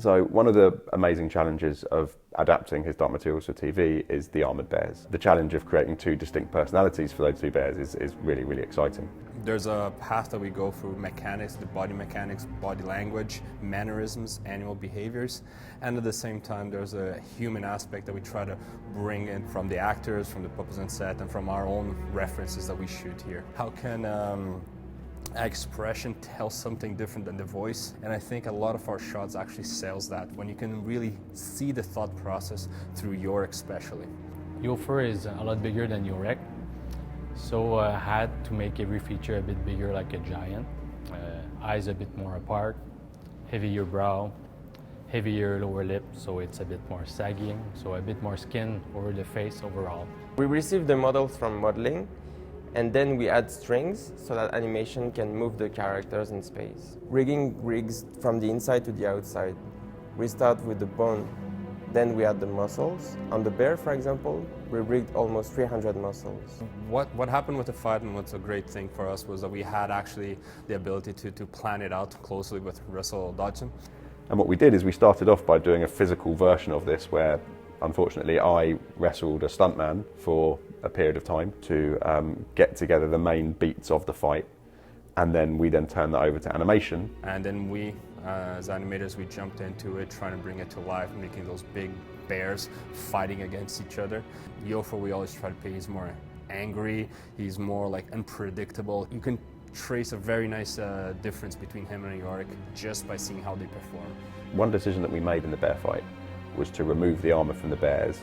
So one of the amazing challenges of adapting his dark materials for TV is the armoured bears. The challenge of creating two distinct personalities for those two bears is really, really exciting. There's a path that we go through mechanics, body language, mannerisms, animal behaviors, and at the same time there's a human aspect that we try to bring in from the actors, from the puppets on set, and from our own references that we shoot here. How can expression tells something different than the voice, and I think a lot of our shots actually sells that when you can really see the thought process through Yorick especially. Your fur is a lot bigger than Yorick, so I had to make every feature a bit bigger like a giant. Eyes a bit more apart, heavier brow, heavier lower lip, so it's a bit more sagging, so a bit more skin over the face overall. We received the models from modeling, and then we add strings so that animation can move the characters in space. Rigging rigs from the inside to the outside. We start with the bone, then we add the muscles. On the bear, for example, we rigged almost 300 muscles. What happened with the fight, and what's a great thing for us, was that we had actually the ability to plan it out closely with Russell Dodgson. And what we did is we started off by doing a physical version of this where, unfortunately, I wrestled a stuntman for a period of time to get together the main beats of the fight, and then we turned that over to animation. And then we, as animators, we jumped into it, trying to bring it to life, making those big bears fighting against each other. Yofa, we always try to play, he's more angry, he's more like unpredictable. You can trace a very nice difference between him and Yorick just by seeing how they perform. One decision that we made in the bear fight was to remove the armour from the bears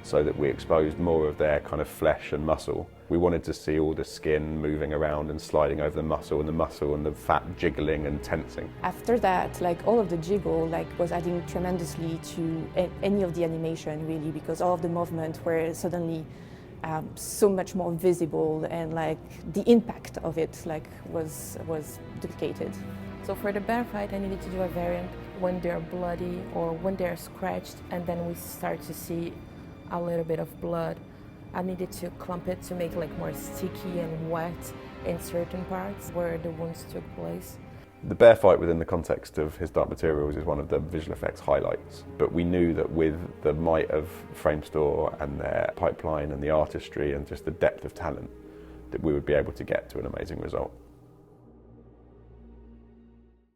so that we exposed more of their kind of flesh and muscle. We wanted to see all the skin moving around and sliding over the muscle and the fat jiggling and tensing. After that, like all of the jiggle was adding tremendously to any of the animation really, because all of the movement were suddenly so much more visible, and the impact of it was duplicated. So for the bear fight, I needed to do a variant when they're bloody or when they're scratched, and then we start to see a little bit of blood. I needed to clump it to make more sticky and wet in certain parts where the wounds took place. The bear fight within the context of his dark materials is one of the visual effects highlights, but we knew that with the might of Framestore and their pipeline and the artistry and just the depth of talent, that we would be able to get to an amazing result.